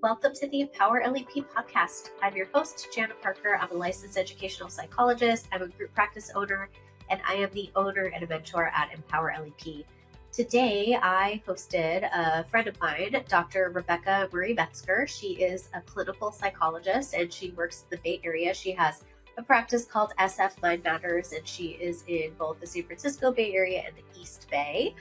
Welcome to the Empower LEP Podcast. I'm your host, Jana Parker. I'm a licensed educational psychologist. I'm a group practice owner, and I am the owner and a mentor at Empower LEP. Today, I hosted a friend of mine, Dr. Rebecca Murray Metzger. She is a clinical psychologist, and she works in the Bay Area. She has a practice called SF Mind Matters, and she is in both the San Francisco Bay Area and the East Bay.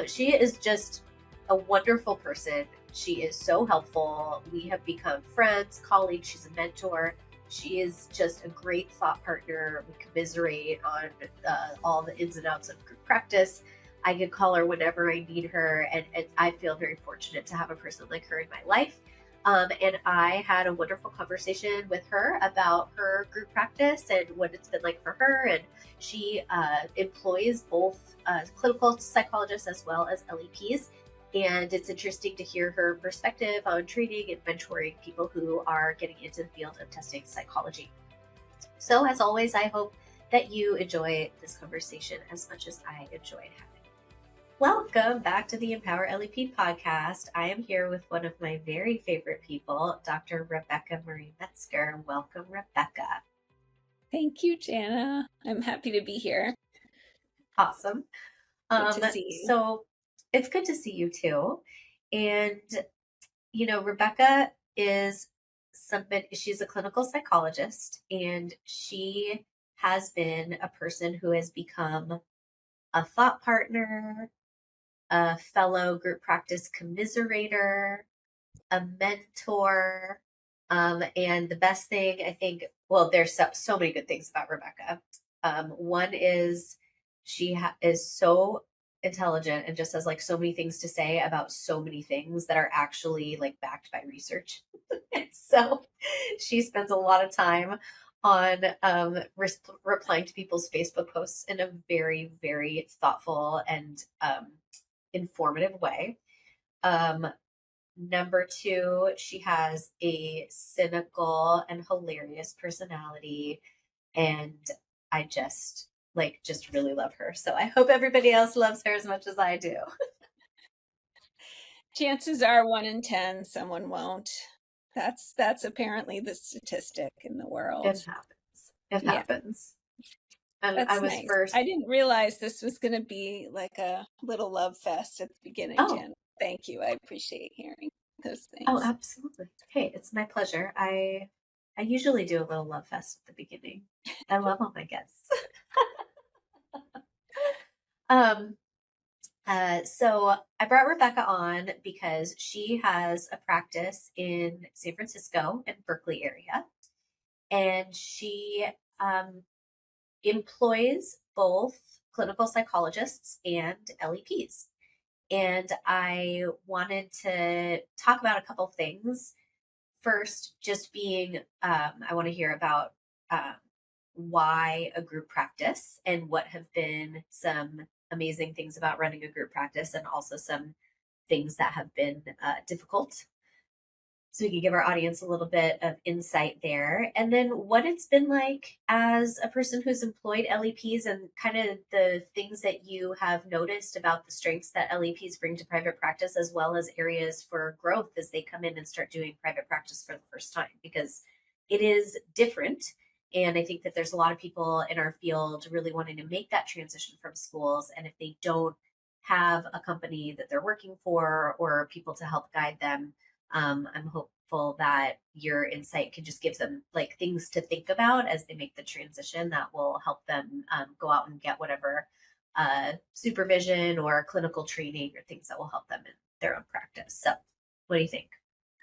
She is just a wonderful person. She is so helpful. We have become friends, colleagues. She's a mentor. She is just a great thought partner. We commiserate on all the ins and outs of group practice. I can call her whenever I need her, and I feel very fortunate to have a person like her in my life. And I had a wonderful conversation with her about her group practice and what it's been like for her. And she employs both clinical psychologists as well as LEPs. And it's interesting to hear her perspective on training and mentoring people who are getting into the field of testing psychology. So as always, I hope that you enjoy this conversation as much as I enjoyed having. Welcome back to the Empower LEP Podcast. I am here with one of my very favorite people, Dr. Rebecca Murray Metzger. Welcome, Rebecca. Thank you, Jana. I'm happy to be here. Awesome. Good to see you. So it's good to see you too. And, you know, Rebecca is she's a clinical psychologist, and she has been a person who has become a thought partner, a fellow group practice commiserator, a mentor. And the best thing, I think, well, there's so many good things about Rebecca. One is she is so intelligent and just has like so many things to say about so many things that are actually like backed by research. So she spends a lot of time on replying to people's Facebook posts in a very, very thoughtful and informative way. Number two, she has a cynical and hilarious personality, and I just really love her. So I hope everybody else loves her as much as I do. Chances are 1 in 10 someone won't. That's apparently the statistic in the world. It happens. I was nice. First. I didn't realize this was going to be like a little love fest at the beginning, Jen. Thank you. I appreciate hearing those things. Oh, absolutely. Hey, it's my pleasure. I usually do a little love fest at the beginning. I love all my guests. So I brought Rebecca on because she has a practice in San Francisco and Berkeley area, and she employs both clinical psychologists and LEPs. And I wanted to talk about a couple things. First, just being, I want to hear about why a group practice and what have been some amazing things about running a group practice, and also some things that have been difficult. So we can give our audience a little bit of insight there. And then what it's been like as a person who's employed LEPs, and kind of the things that you have noticed about the strengths that LEPs bring to private practice, as well as areas for growth as they come in and start doing private practice for the first time, because it is different. And I think that there's a lot of people in our field really wanting to make that transition from schools. And if they don't have a company that they're working for or people to help guide them, I'm hopeful that your insight can just give them like things to think about as they make the transition that will help them go out and get whatever supervision or clinical training or things that will help them in their own practice. So what do you think?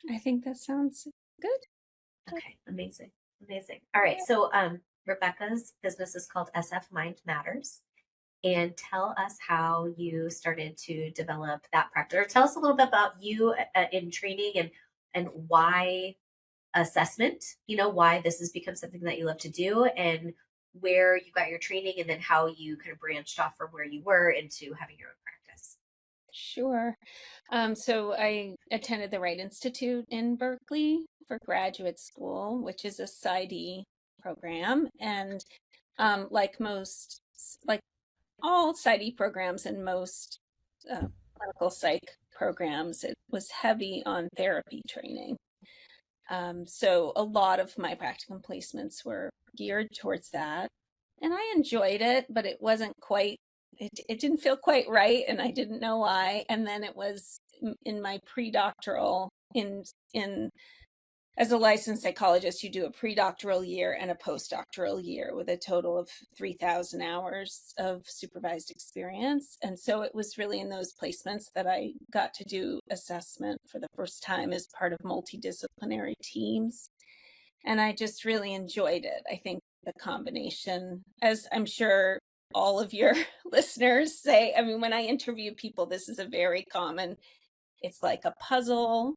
I think that sounds good. Okay, amazing. All right, so Rebecca's business is called SF Mind Matters. And tell us how you started to develop that practice. Or tell us a little bit about you in training and why assessment, why this has become something that you love to do, and where you got your training, and then how you kind of branched off from where you were into having your own practice. Sure. So I attended the Wright Institute in Berkeley for graduate school, which is a PsyD program. And like all PsyD programs and most clinical psych programs, it was heavy on therapy training. So a lot of my practicum placements were geared towards that. And I enjoyed it, but it wasn't quite, it didn't feel quite right. And I didn't know why. And then it was in my pre-doctoral, in as a licensed psychologist, you do a pre-doctoral year and a postdoctoral year with a total of 3,000 hours of supervised experience. And so it was really in those placements that I got to do assessment for the first time as part of multidisciplinary teams. And I just really enjoyed it. I think the combination, as I'm sure all of your listeners say, I mean, when I interview people, this is a very common, it's like a puzzle,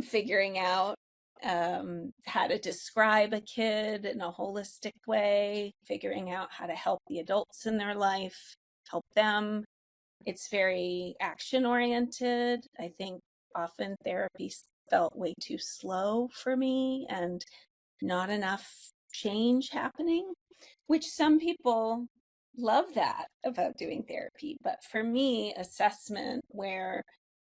figuring out how to describe a kid in a holistic way, figuring out how to help the adults in their life, help them. It's very action oriented. I think often therapy felt way too slow for me and not enough change happening, which some people love that about doing therapy. But for me, assessment where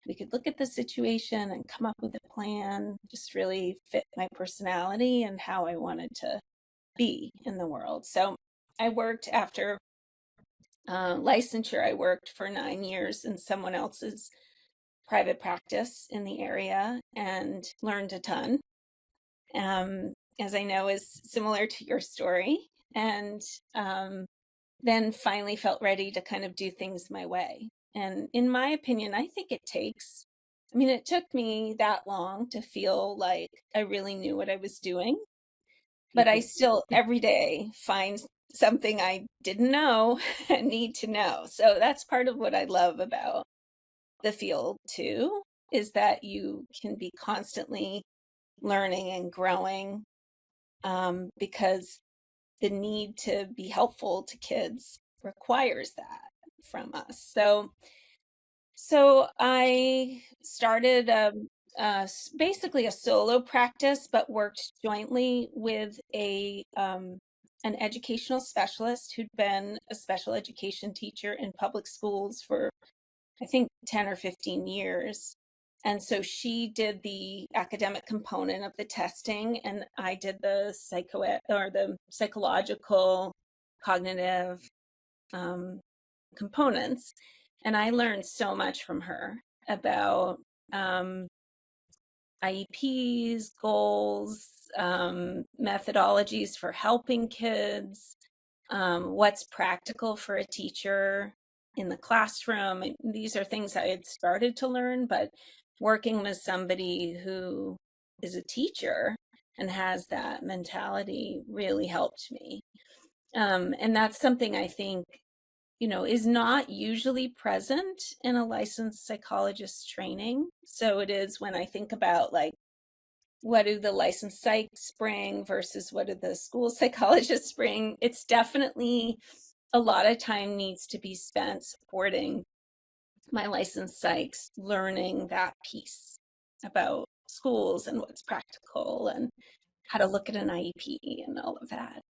we could look at the situation and come up with a plan just really fit my personality and how I wanted to be in the world. So I worked after licensure, I worked for 9 years in someone else's private practice in the area and learned a ton. As I know is similar to your story. And then finally felt ready to kind of do things my way. And in my opinion, I think it took me that long to feel like I really knew what I was doing, but I still every day find something I didn't know and need to know. So that's part of what I love about the field too, is that you can be constantly learning and growing, because the need to be helpful to kids requires that from us. So I started basically a solo practice, but worked jointly with an educational specialist who'd been a special education teacher in public schools for, I think, 10 or 15 years. And so she did the academic component of the testing, and I did the the psychological, cognitive components. And I learned so much from her about IEPs, goals, methodologies for helping kids, what's practical for a teacher in the classroom. These are things I had started to learn, but working with somebody who is a teacher and has that mentality really helped me. And that's something I think, is not usually present in a licensed psychologist training. So it is when I think about like, what do the licensed psychs bring versus what do the school psychologists bring? It's definitely a lot of time needs to be spent supporting my licensed psychs, learning that piece about schools and what's practical and how to look at an IEP and all of that.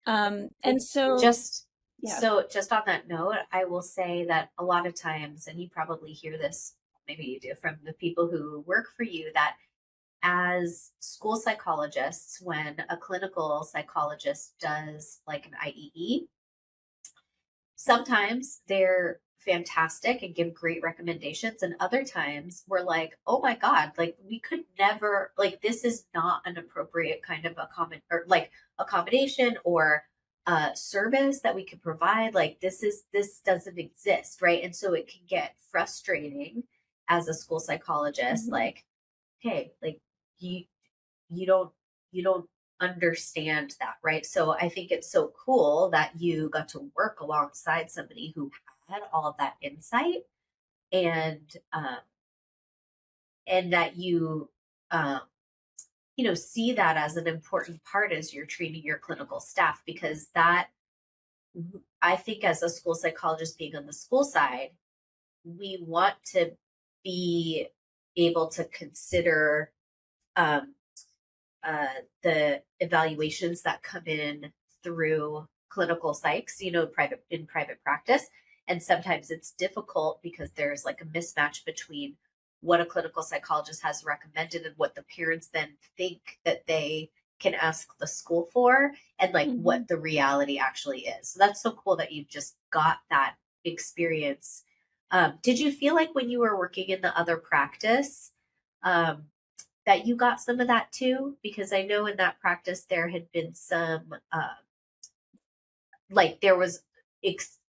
And so just yeah. So just on that note, I will say that a lot of times, and you probably hear this, maybe you do, from the people who work for you, that as school psychologists, when a clinical psychologist does like an IEE, sometimes they're fantastic and give great recommendations, and other times we're like, oh my god, like we could never, like this is not an appropriate kind of accommodation or service that we could provide. Like this doesn't exist, right? And so it can get frustrating as a school psychologist. Mhm. Like, hey, like you you don't you don't understand that, right? So I think it's so cool that you got to work alongside somebody who had all of that insight, and that um, see that as an important part as you're treating your clinical staff, because that, I think, as a school psychologist being on the school side, we want to be able to consider um, the evaluations that come in through clinical psychs, in private practice. And sometimes it's difficult because there's like a mismatch between what a clinical psychologist has recommended and what the parents then think that they can ask the school for, and like Mhm. what the reality actually is. So that's so cool that you've just got that experience. Did you feel like when you were working in the other practice, um, that you got some of that too? Because I know in that practice there had been some, like there was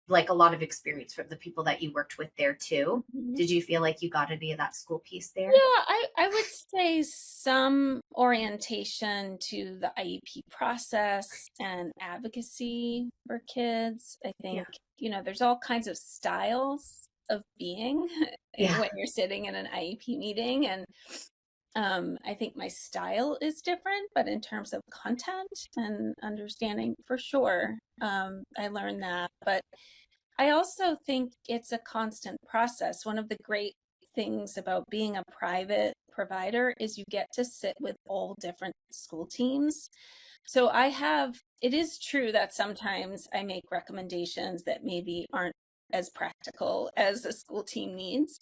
like a lot of experience from the people that you worked with there too. Mhm. Did you feel like you got any of that school piece there? Yeah, I would say some orientation to the IEP process and advocacy for kids. I Yeah. think, there's all kinds of styles of being Yeah. when you're sitting in an IEP meeting. And I think my style is different, but in terms of content and understanding, for sure, I learned that. But I also think it's a constant process. One of the great things about being a private provider is you get to sit with all different school teams. So it is true that sometimes I make recommendations that maybe aren't as practical as a school team needs.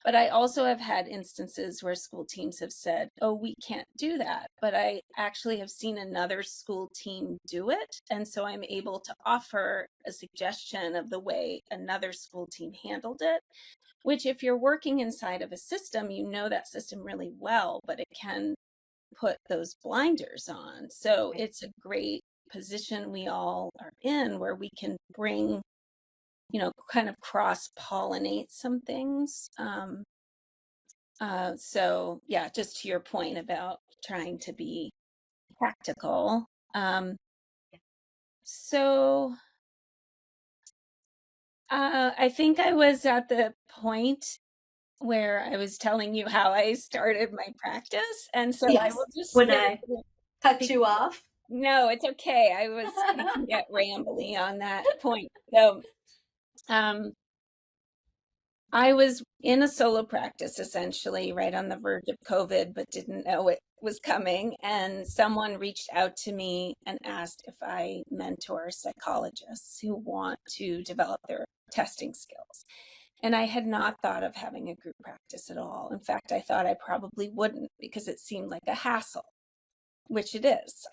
But I also have had instances where school teams have said, oh, we can't do that. But I actually have seen another school team do it. And so I'm able to offer a suggestion of the way another school team handled it, which, if you're working inside of a system, you know that system really well, but it can put those blinders on. So Right. it's a great position we all are in where we can bring, kind of cross pollinate some things. So yeah, just to your point about trying to be practical. Um, so I think I was at the point where I was telling you how I started my practice, and so I Yes. will just When skip I it. cut be- you off. No, it's okay. I can get rambly on that point. So, um, I was in a solo practice essentially right on the verge of COVID, but didn't know it was coming. And someone reached out to me and asked if I mentor psychologists who want to develop their testing skills. And I had not thought of having a group practice at all. In fact, I thought I probably wouldn't because it seemed like a hassle, which it is,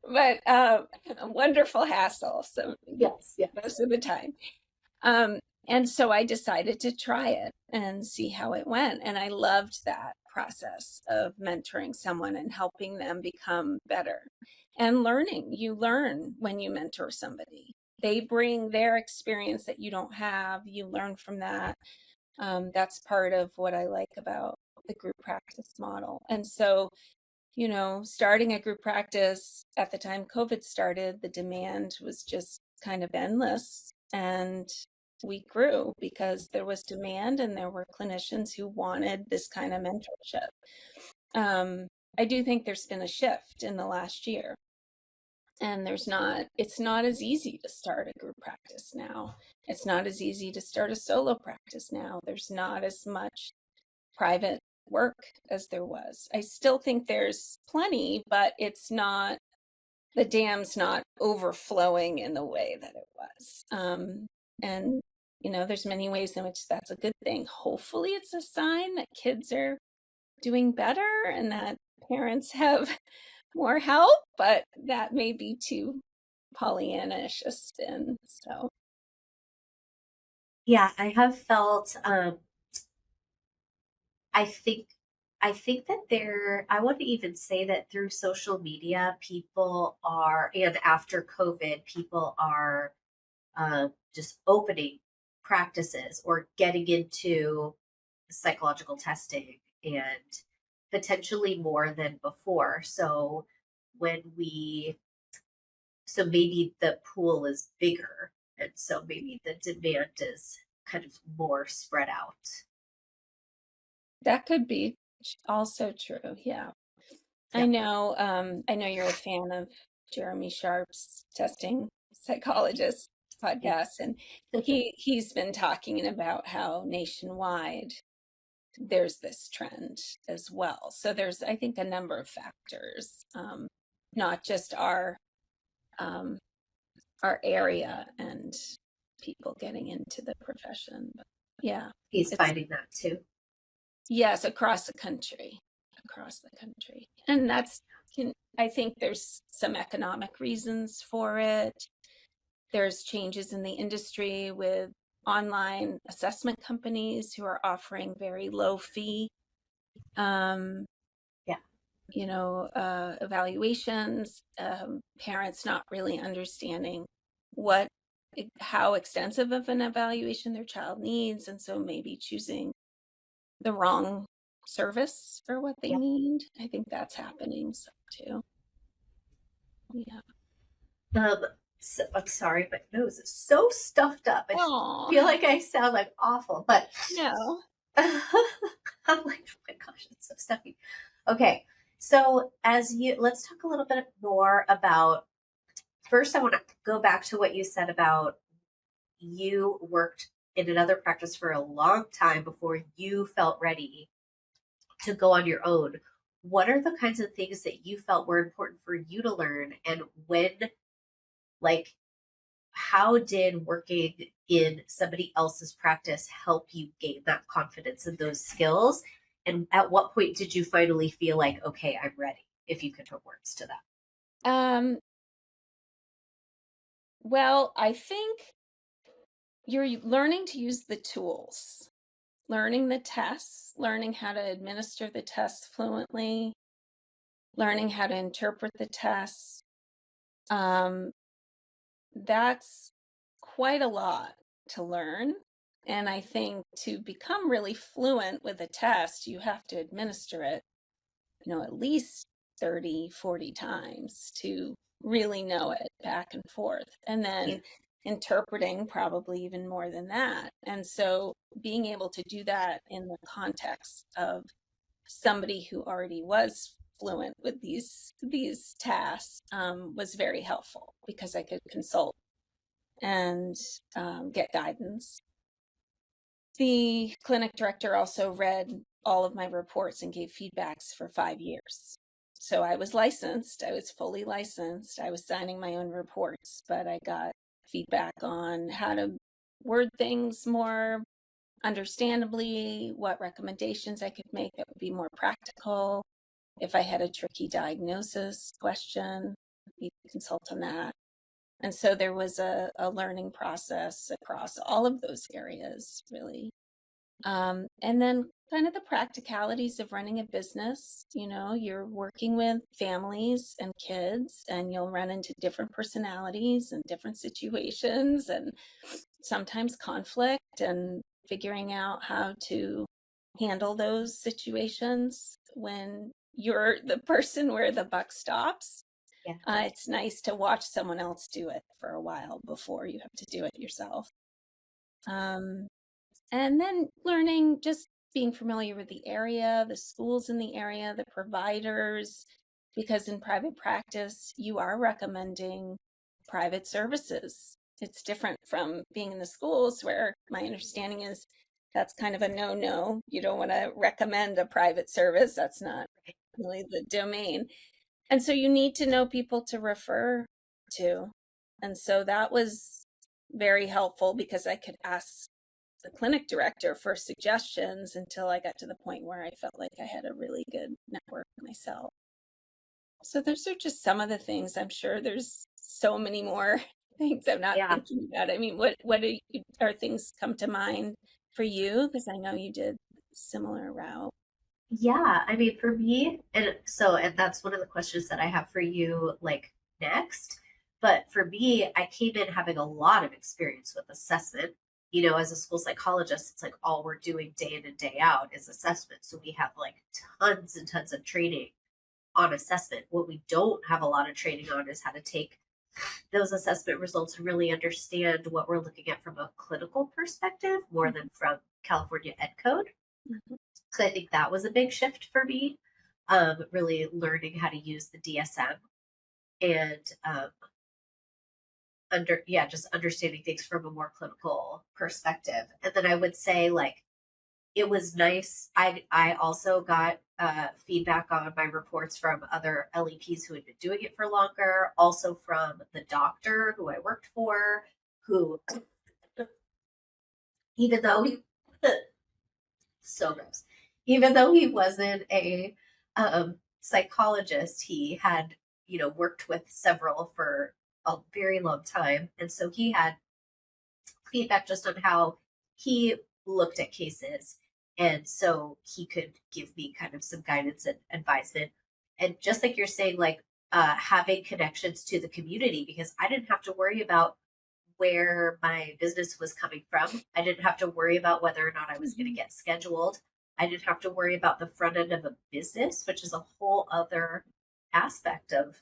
but a wonderful hassle. So Yes, yes. most of the time. Um, and so I decided to try it and see how it went. And I loved that process of mentoring someone and helping them become better and learning. You learn when you mentor somebody. They bring their experience that you don't have. You learn from that. That's part of what I like about the group practice model. And so, starting a group practice at the time COVID started, the demand was just kind of endless. And we grew because there was demand and there were clinicians who wanted this kind of mentorship. Um, I do think there's been a shift in the last year. And it's not as easy to start a group practice now. It's not as easy to start a solo practice now. There's not as much private work as there was. I still think there's plenty, but the dam's not overflowing in the way that it was. And, there's many ways in which that's a good thing. Hopefully, it's a sign that kids are doing better and that parents have more help, but that may be too Pollyannish a spin. So, Yeah, I have felt I think I think that I want to even say that through social media, people are, and after COVID, people are just opening practices or getting into psychological testing and potentially more than before. So when we, so maybe the pool is bigger. And so maybe the demand is kind of more spread out. that could be also true. Yeah. Yeah. I know you're a fan of Jeremy Sharp's testing psychologist podcast, and he's been talking about how nationwide there's this trend as well. So there's, I think, a number of factors, not just um, our area and people getting into the profession, but yeah, He's it's finding that too. Yes, across the country. And I think there's some economic reasons for it. There's changes in the industry with online assessment companies who are offering very low fee, Yeah. evaluations, parents not really understanding how extensive of an evaluation their child needs, and so maybe choosing the wrong service for what they Yeah. need. I think that's happening too. Yeah. So, I'm sorry, my nose is so stuffed up. I feel like I sound like awful, but no. I'm like, oh my gosh, it's so stuffy. Okay, so let's talk a little bit more about. First, I want to go back to what you said about you worked in another practice for a long time before you felt ready to go on your own. What are the kinds of things that you felt were important for you to learn, and how did working in somebody else's practice help you gain that confidence and those skills? And at what point did you finally feel like, okay, I'm ready, if you could put words to that? Well, I think you're learning to use the tools, learning the tests, learning how to administer the tests fluently, learning how to interpret the tests. That's quite a lot to learn. And I think to become really fluent with a test, you have to administer it, at least 30, 40 times to really know it back and forth. And then interpreting probably even more than that. And so being able to do that in the context of somebody who already was fluent with these tasks was very helpful, because I could consult and get guidance. The clinic director also read all of my reports and gave feedbacks for 5 years. So I was licensed. I was fully licensed. I was signing my own reports, but I got feedback on how to word things more understandably, what recommendations I could make that would be more practical. If I had a tricky diagnosis question, we could consult on that. And so there was a learning process across all of those areas, really. And then kind of the practicalities of running a business. You're working with families and kids, and you'll run into different personalities and different situations, and sometimes conflict, and figuring out how to handle those situations when you're the person where the buck stops. Yeah. It's nice to watch someone else do it for a while before you have to do it yourself. And then learning, just being familiar with the area, the schools in the area, the providers, because in private practice, you are recommending private services. It's different from being in the schools, where my understanding is that's kind of a no-no. You don't want to recommend a private service. That's not really the domain. And so you need to know people to refer to. And so that was very helpful, because I could ask the clinic director for suggestions until I got to the point where I felt like I had a really good network myself. So those are just some of the things. I'm sure there's so many more things I'm not thinking about. I mean, what are things come to mind for you? Because I know you did similar route. Yeah, I mean, for me, and that's one of the questions that I have for you, next. But for me, I came in having a lot of experience with assessment. As a school psychologist, it's like all we're doing day in and day out is assessment. So we have tons and tons of training on assessment. What we don't have a lot of training on is how to take those assessment results and really understand what we're looking at from a clinical perspective more than from California Ed Code. Mm-hmm. So I think that was a big shift for me, really learning how to use the DSM and just understanding things from a more clinical perspective. And then I would say it was nice. I also got feedback on my reports from other LEPs who had been doing it for longer, also from the doctor who I worked for, who, even though he, so gross, even though he wasn't a psychologist, he had, worked with several for a very long time. And so he had feedback just on how he looked at cases. And so he could give me kind of some guidance and advisement. And just like you're saying, like having connections to the community, because I didn't have to worry about where my business was coming from. I didn't have to worry about whether or not I was going to get scheduled. I didn't have to worry about the front end of a business, which is a whole other aspect of,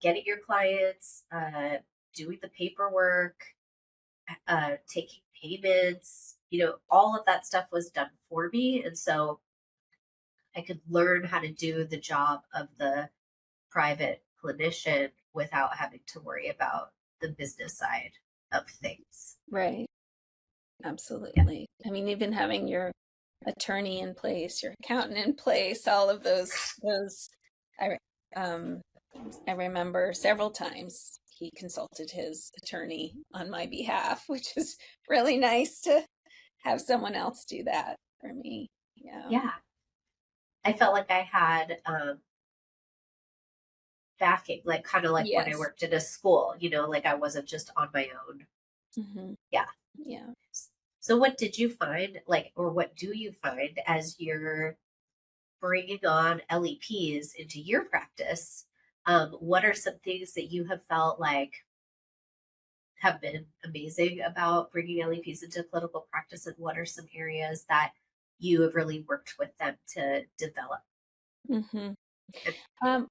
getting your clients, doing the paperwork, taking payments, all of that stuff was done for me. And so I could learn how to do the job of the private clinician without having to worry about the business side of things. Right. Absolutely. I mean, even having your attorney in place, your accountant in place, all of those, I, I remember several times he consulted his attorney on my behalf, which is really nice to have someone else do that for me. Yeah. Yeah. I felt like I had backing, like kind of like when I Yes. worked in a school, like I wasn't just on my own. Mm-hmm. Yeah. Yeah. So what did you find, like, or what do you find as you're bringing on LEPs into your practice? What are some things that you have felt like have been amazing about bringing LEPs into clinical practice, and what are some areas that you have really worked with them to develop? Mm-hmm.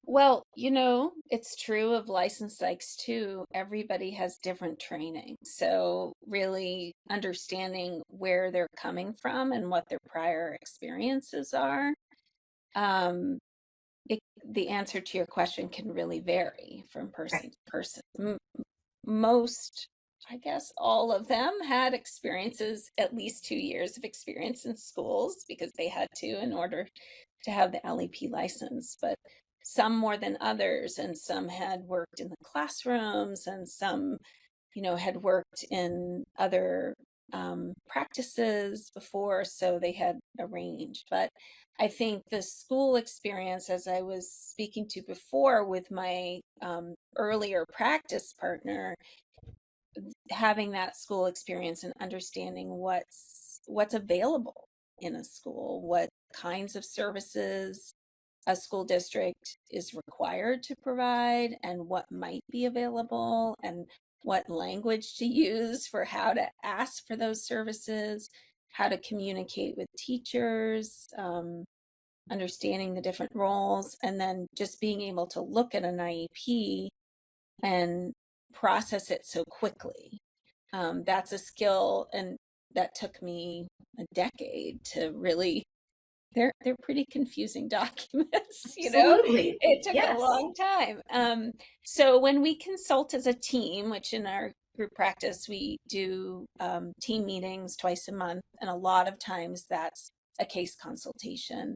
Well, it's true of licensed psychs too. Everybody has different training. So really understanding where they're coming from and what their prior experiences are. The answer to your question can really vary from person Right. to person. Most, I guess all of them had experiences, at least 2 years of experience in schools because they had to in order to have the LEP license, but some more than others. And some had worked in the classrooms and some, had worked in other practices before, so they had a range. But I think the school experience, as I was speaking to before with my earlier practice partner, having that school experience and understanding what's available in a school, what kinds of services a school district is required to provide, and what might be available, and what language to use for how to ask for those services, how to communicate with teachers, understanding the different roles, and then just being able to look at an IEP and process it so quickly. That's a skill, and that took me a decade to really. They're pretty confusing documents, Absolutely. It took a Yes. long time. So when we consult as a team, which in our group practice we do team meetings twice a month, and a lot of times that's a case consultation.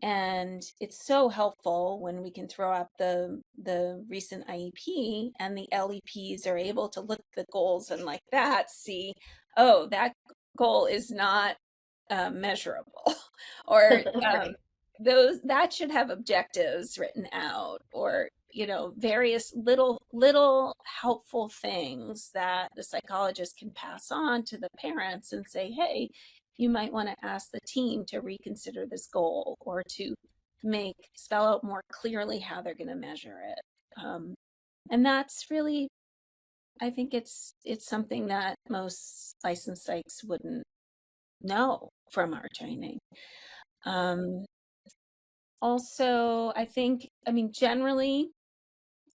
And it's so helpful when we can throw out the recent IEP and the LEPs are able to look at the goals and like that, see, oh, that goal is not measurable, or Right. those that should have objectives written out, or various little helpful things that the psychologist can pass on to the parents and say, hey, you might want to ask the team to reconsider this goal, or to spell out more clearly how they're going to measure it. And that's really, I think it's something that most licensed psychs wouldn't know from our training. Also, generally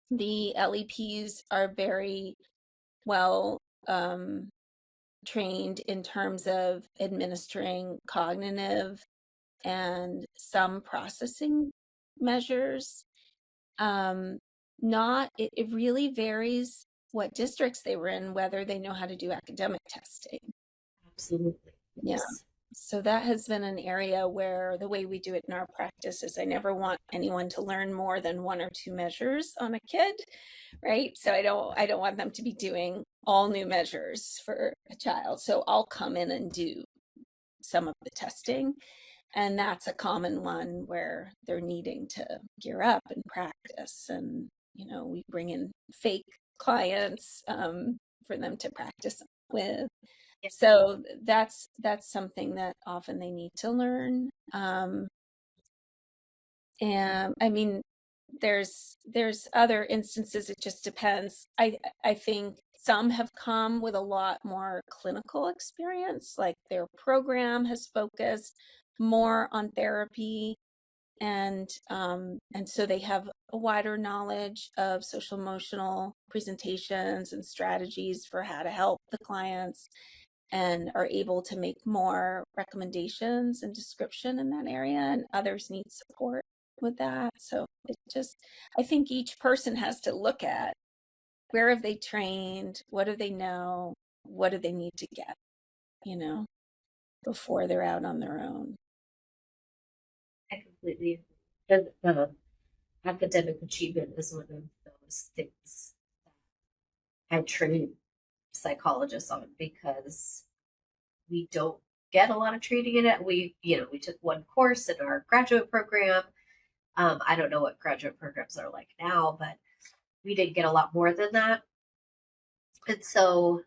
the LEPs are very well trained in terms of administering cognitive and some processing measures. It really varies what districts they were in, whether they know how to do academic testing. Absolutely. Yeah. So that has been an area where the way we do it in our practice is I never want anyone to learn more than 1 or 2 measures on a kid, right? So I don't want them to be doing all new measures for a child. So I'll come in and do some of the testing. And that's a common one where they're needing to gear up and practice. And, we bring in fake clients for them to practice with. Yeah. So that's something that often they need to learn. And I mean, there's other instances. It just depends. I think some have come with a lot more clinical experience, like their program has focused more on therapy, and so they have a wider knowledge of social emotional presentations and strategies for how to help the clients, and are able to make more recommendations and description in that area, and others need support with that. So I think each person has to look at where have they trained, what do they know, what do they need to get, before they're out on their own. I completely agree. And academic achievement is one of those things that I train psychologists on, because we don't get a lot of training in it. We took one course in our graduate program. I don't know what graduate programs are like now, but we didn't get a lot more than that. And so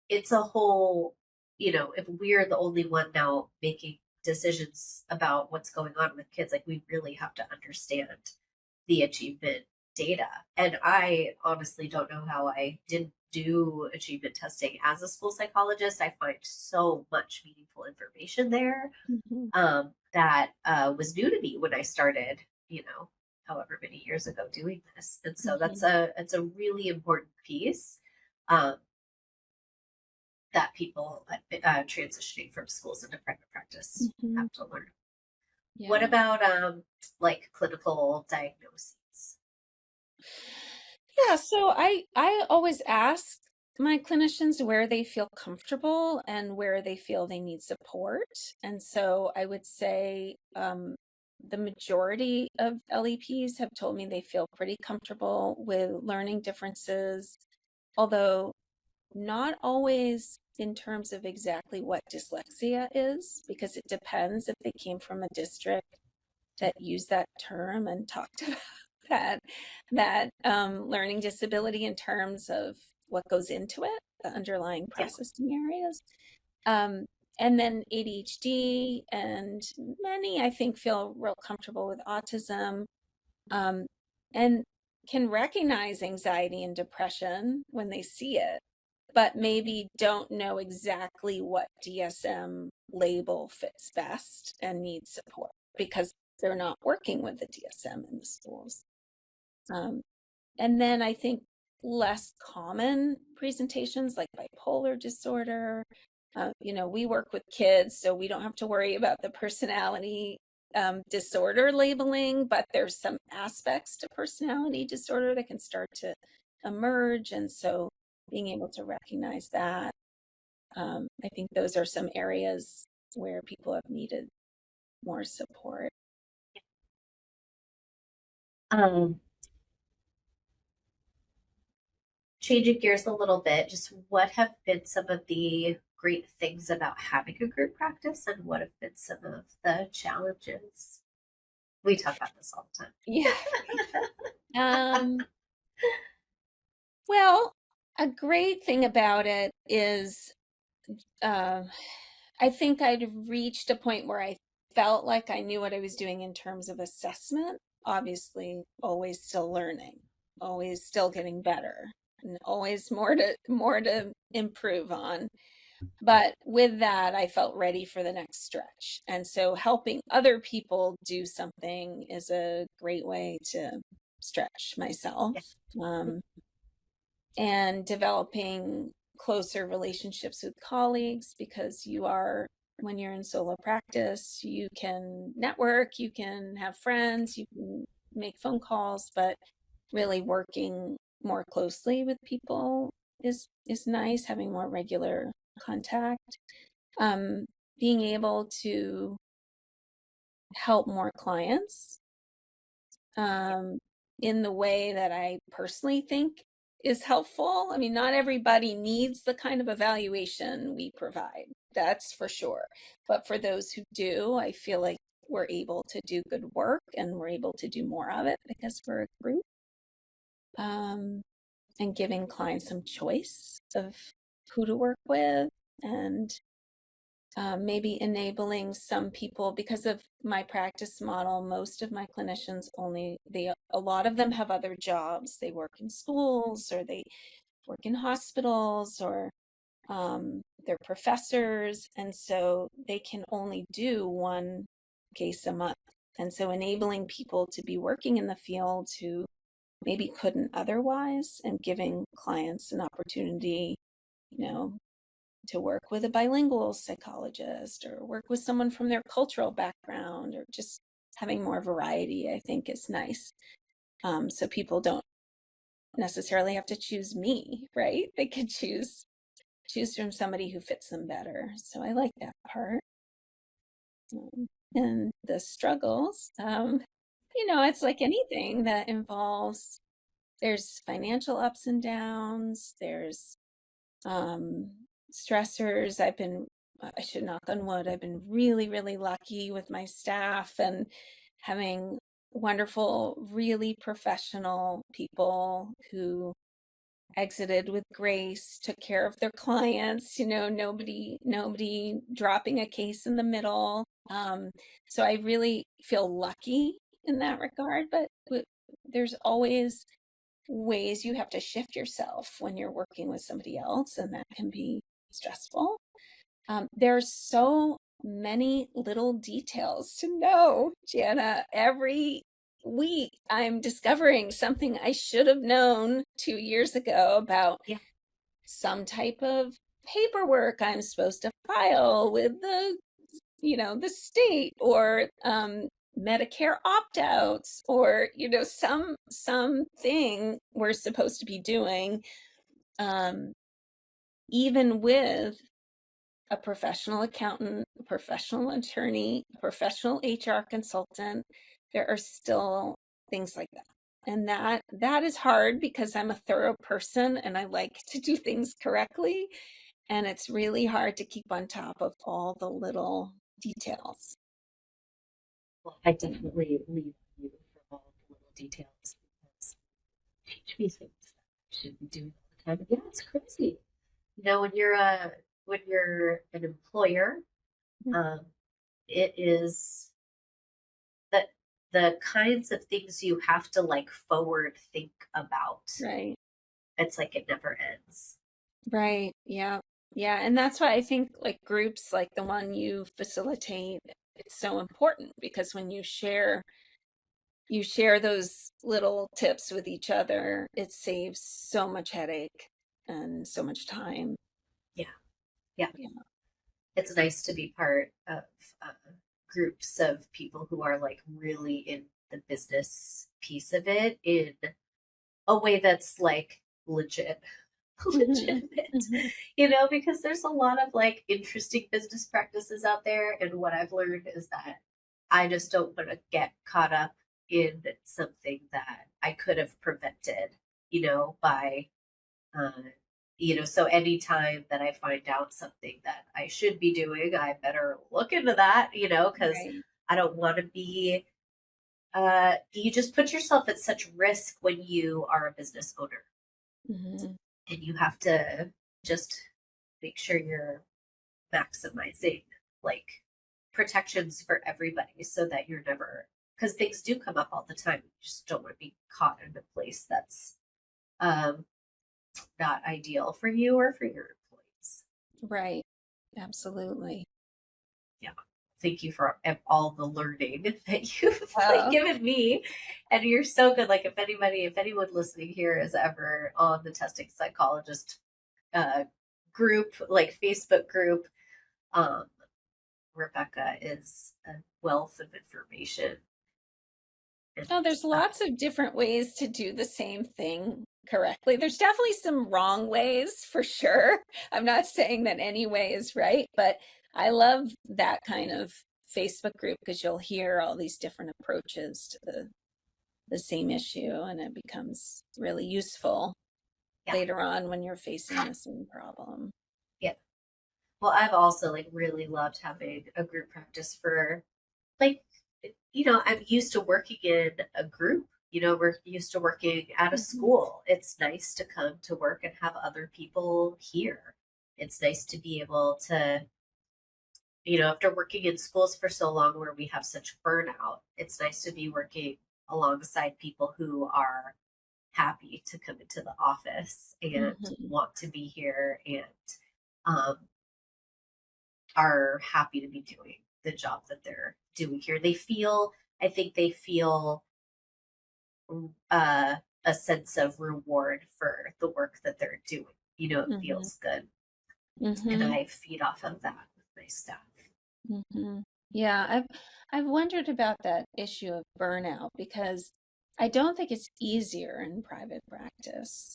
it's a whole, if we're the only one now making decisions about what's going on with kids, like we really have to understand the achievement data. And I honestly don't know how I didn't do achievement testing as a school psychologist. I find so much meaningful information there that was new to me when I started, however many years ago doing this. And so it's a really important piece that people transitioning from schools into private practice have to learn. Yeah. What about like clinical diagnoses? Yeah, so I always ask my clinicians where they feel comfortable and where they feel they need support. And so I would say the majority of LEPs have told me they feel pretty comfortable with learning differences, although not always in terms of exactly what dyslexia is, because it depends if they came from a district that used that term and talked about that learning disability in terms of what goes into it, the underlying processing areas. And then ADHD, and many, I think, feel real comfortable with autism, and can recognize anxiety and depression when they see it, but maybe don't know exactly what DSM label fits best and need support because they're not working with the DSM in the schools. And then I think less common presentations like bipolar disorder. We work with kids, so we don't have to worry about the personality disorder labeling, but there's some aspects to personality disorder that can start to emerge. And so being able to recognize that, I think those are some areas where people have needed more support. Changing gears a little bit, just what have been some of the great things about having a group practice, and what have been some of the challenges? We talk about this all the time. Yeah. Well, a great thing about it is I think I'd reached a point where I felt like I knew what I was doing in terms of assessment. Obviously, always still learning, always still getting better, and always more to improve on. But with that, I felt ready for the next stretch. And so helping other people do something is a great way to stretch myself. And developing closer relationships with colleagues, because when you're in solo practice, you can network, you can have friends, you can make phone calls, but really working more closely with people is nice, having more regular contact. Being able to help more clients in the way that I personally think is helpful. I mean, not everybody needs the kind of evaluation we provide, that's for sure. But for those who do, I feel like we're able to do good work and we're able to do more of it because we're a group. And giving clients some choice of who to work with, and maybe enabling some people, because of my practice model, most of my clinicians a lot of them have other jobs. They work in schools or they work in hospitals, or they're professors. And so they can only do one case a month. And so enabling people to be working in the field who maybe couldn't otherwise, and giving clients an opportunity, to work with a bilingual psychologist or work with someone from their cultural background, or just having more variety, I think is nice. So people don't necessarily have to choose me, right? They could choose from somebody who fits them better. So I like that part. And the struggles, it's like anything that involves, there's financial ups and downs, there's stressors. I should knock on wood, I've been really, really lucky with my staff and having wonderful, really professional people who exited with grace, took care of their clients, nobody dropping a case in the middle. So I really feel lucky in that regard, but there's always ways you have to shift yourself when you're working with somebody else, and that can be stressful. There's so many little details to know, Jana. Every week I'm discovering something I should have known 2 years ago about some type of paperwork I'm supposed to file with the state, or Medicare opt-outs, or something we're supposed to be doing, even with a professional accountant, a professional attorney, a professional HR consultant. There are still things like that. And that is hard, because I'm a thorough person and I like to do things correctly. And it's really hard to keep on top of all the little details. Well, I definitely leave you for all the little details, because teach me things that I should be doing all the time. Yeah, it's crazy. When you're an employer, it is that the kinds of things you have to forward think about. Right. It's like it never ends. Right. Yeah. Yeah. And that's why I think groups like the one you facilitate, it's so important, because when you share those little tips with each other, it saves so much headache and so much time. Yeah. It's nice to be part of groups of people who are really in the business piece of it in a way that's legitimate, because there's a lot of interesting business practices out there. And what I've learned is that I just don't want to get caught up in something that I could have prevented, by so anytime that I find out something that I should be doing, I better look into that, because I don't want to be, you just put yourself at such risk when you are a business owner. And you have to just make sure you're maximizing protections for everybody, so that you're never, because things do come up all the time. You just don't want to be caught in a place that's not ideal for you or for your employees. Right. Absolutely. Yeah. Thank you for all the learning that you've given me. And you're so good. If anyone listening here is ever on the Testing Psychologist group, Facebook group, Rebecca is a wealth of information. There's lots of different ways to do the same thing correctly. There's definitely some wrong ways, for sure. I'm not saying that any way is right, but I love that kind of Facebook group, because you'll hear all these different approaches to the same issue, and it becomes really useful. Yeah. later on when you're facing the same problem. Yeah. Well, I've also like really loved having a group practice for like, I'm used to working in a group. We're used to working at a school. It's nice to come to work and have other people here. It's nice to be able to, after working in schools for so long where we have such burnout, it's nice to be working alongside people who are happy to come into the office and want to be here and um, are happy to be doing the job that they're doing here. I think they feel a sense of reward for the work that they're doing. It feels good. And I feed off of that with my staff. Yeah, I've wondered about that issue of burnout because I don't think it's easier in private practice.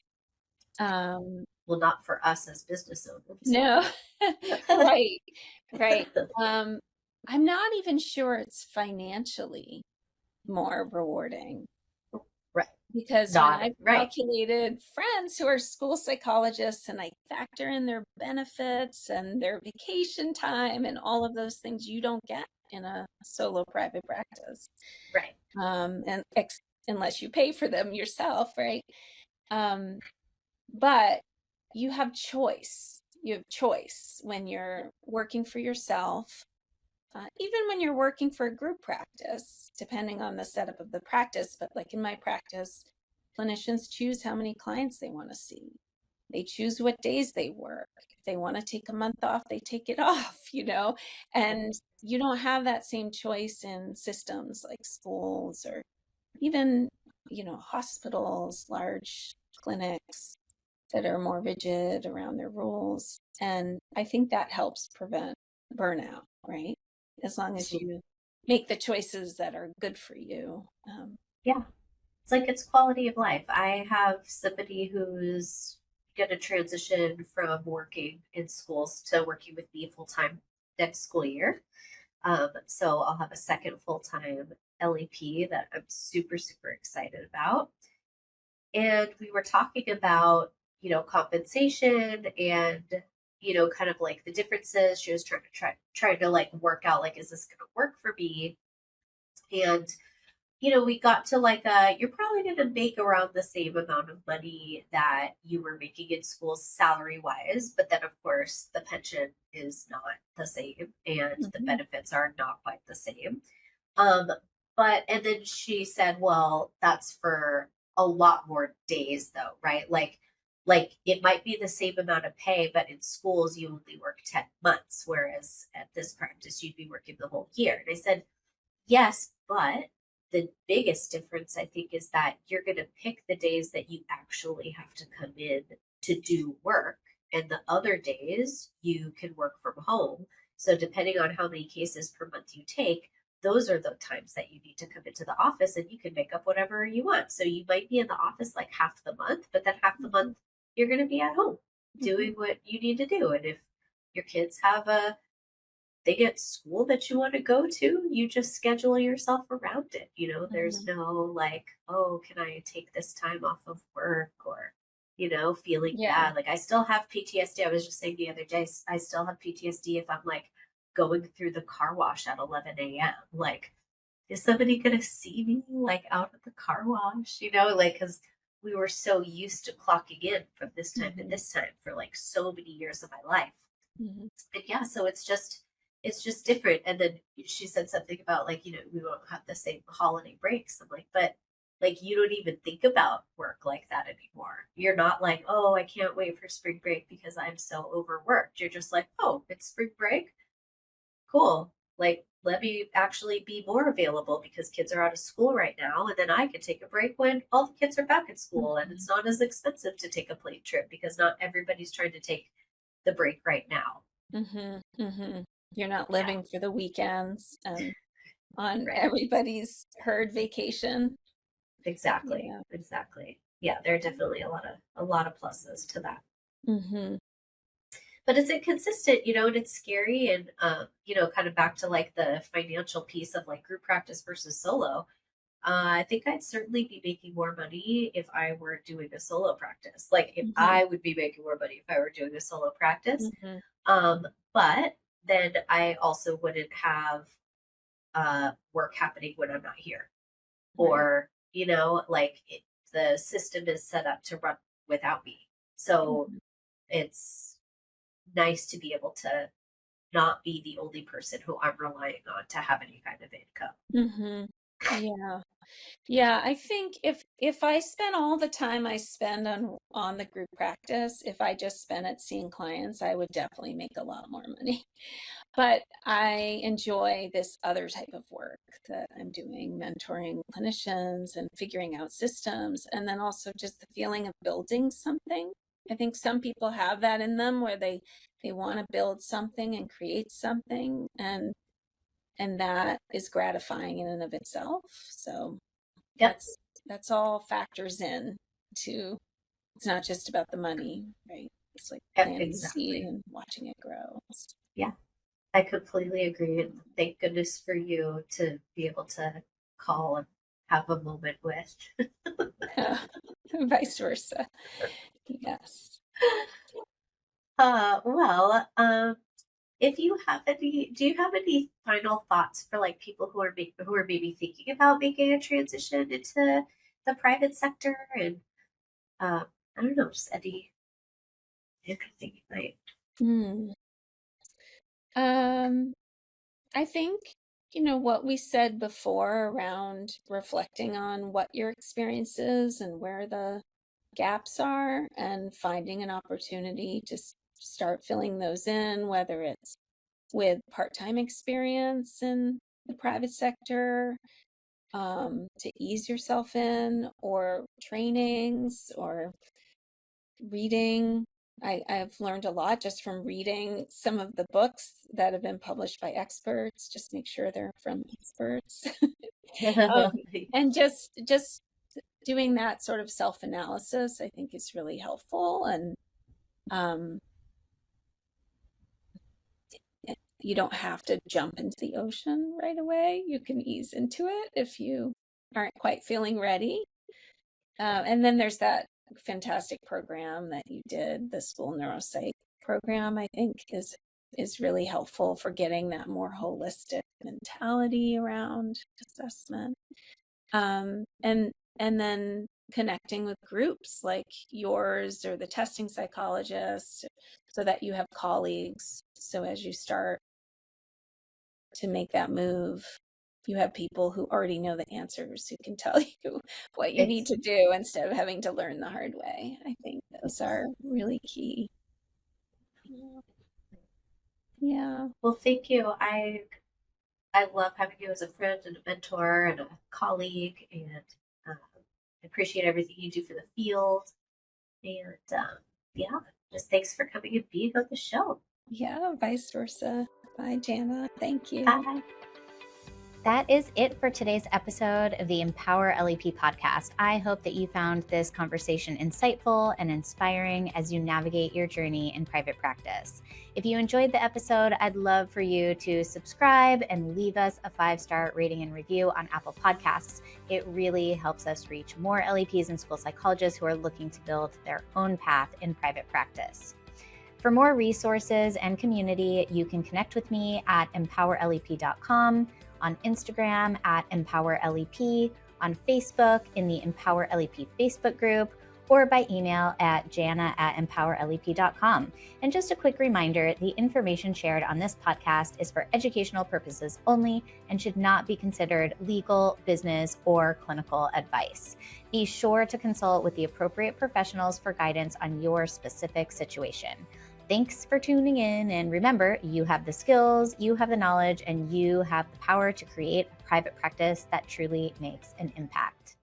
Well, not for us as business owners. No, right. I'm not even sure it's financially more rewarding. Right. Because when I've calculated friends who are school psychologists and I factor in their benefits and their vacation time and all of those things you don't get in a solo private practice. Right. Unless you pay for them yourself, right? But you have choice. You have choice when you're working for yourself. Even when you're working for a group practice, depending on the setup of the practice, but like in my practice, clinicians choose how many clients they want to see. They choose what days they work. If they want to take a month off, they take it off, and you don't have that same choice in systems like schools or even, hospitals, large clinics that are more rigid around their rules. And I think that helps prevent burnout, right? As long as you make the choices that are good for you. Yeah. It's quality of life. I have somebody who's going to transition from working in schools to working with me full time next school year. So I'll have a second full time LEP that I'm super, super excited about. And we were talking about, compensation and, kind of like the differences. She was trying to like work out, like, is this going to work for me? And, we got to like, you're probably going to make around the same amount of money that you were making in school salary wise. But then, of course, the pension is not the same and the benefits are not quite the same. And then she said, well, that's for a lot more days though, right? Like it might be the same amount of pay, but in schools you only work 10 months, whereas at this practice you'd be working the whole year. And I said, yes, but the biggest difference I think is that you're going to pick the days that you actually have to come in to do work. And the other days you can work from home. So depending on how many cases per month you take, those are the times that you need to come into the office and you can make up whatever you want. So you might be in the office like half the month, but then half the month you're going to be at home doing what you need to do. And if your kids have they get school that you want to go to, you just schedule yourself around it. There's no like, oh, can I take this time off of work or, feeling bad. Like I still have PTSD. I was just saying the other day, I still have PTSD if I'm like going through the car wash at 11 a.m. Like, is somebody going to see me like out at the car wash? Like, because we were so used to clocking in from this time to this time for like so many years of my life. And yeah, so it's just different. And then she said something about like, we won't have the same holiday breaks. I'm like, but like, you don't even think about work like that anymore. You're not like, oh, I can't wait for spring break because I'm so overworked. You're just like, oh, it's spring break. Cool. Like, let me actually be more available because kids are out of school right now. And then I can take a break when all the kids are back at school and it's not as expensive to take a plane trip because not everybody's trying to take the break right now. You're not living for the weekends and on everybody's herd vacation. Exactly. Yeah, there are definitely a lot of pluses to that. But it's inconsistent, and it's scary. And kind of back to like the financial piece of like group practice versus solo. I think I'd certainly be making more money if I were doing a solo practice. Like if Mm-hmm. I would be making more money if I were doing a solo practice. Mm-hmm. But then I also wouldn't have work happening when I'm not here. Right. Or, the system is set up to run without me. So Mm-hmm. it's nice to be able to not be the only person who I'm relying on to have any kind of income. Mm-hmm. Yeah. Yeah, I think if I spent all the time I spend on the group practice, if I just spent it seeing clients, I would definitely make a lot more money. But I enjoy this other type of work that I'm doing, mentoring clinicians and figuring out systems, and then also just the feeling of building something. I think some people have that in them where they want to build something and create something, and that is gratifying in and of itself. So Yep, that's all factors in to, it's not just about the money, right? It's like yep, planting the seed exactly. and watching it grow. Yeah, I completely agree. And thank goodness for you to be able to call and have a moment with. Vice versa. Yes. Well, if you have any, do you have any final thoughts for like people who are maybe thinking about making a transition into the private sector and I don't know, just anything you might. Hmm. Um, I think, what we said before around reflecting on what your experience is and where the gaps are and finding an opportunity to start filling those in, whether it's with part-time experience in the private sector, to ease yourself in, or trainings, or reading. I've learned a lot just from reading some of the books that have been published by experts. Just make sure they're from experts. um, and just doing that sort of self-analysis, I think, is really helpful. And um, you don't have to jump into the ocean right away. You can ease into it if you aren't quite feeling ready. And then there's that fantastic program that you did, the school neuropsych program, I think is really helpful for getting that more holistic mentality around assessment. And then connecting with groups like yours or the testing psychologist so that you have colleagues. So as you start to make that move, you have people who already know the answers, who can tell you what you need It's to do instead of having to learn the hard way. I think those are really key. Yeah. well, thank you. I love having you as a friend and a mentor and a colleague, and I appreciate everything you do for the field. And yeah, just thanks for coming and being on the show. Yeah, vice versa. Bye, Jana. Thank you. Bye. That is it for today's episode of the Empower LEP podcast. I hope that you found this conversation insightful and inspiring as you navigate your journey in private practice. If you enjoyed the episode, I'd love for you to subscribe and leave us a 5-star rating and review on Apple Podcasts. It really helps us reach more LEPs and school psychologists who are looking to build their own path in private practice. For more resources and community, you can connect with me at empowerlep.com, on Instagram at Empower LEP, on Facebook in the Empower LEP Facebook group, or by email at jana@empowerlep.com. And just a quick reminder, the information shared on this podcast is for educational purposes only and should not be considered legal, business, or clinical advice. Be sure to consult with the appropriate professionals for guidance on your specific situation. Thanks for tuning in, and remember, you have the skills, you have the knowledge, and you have the power to create a private practice that truly makes an impact.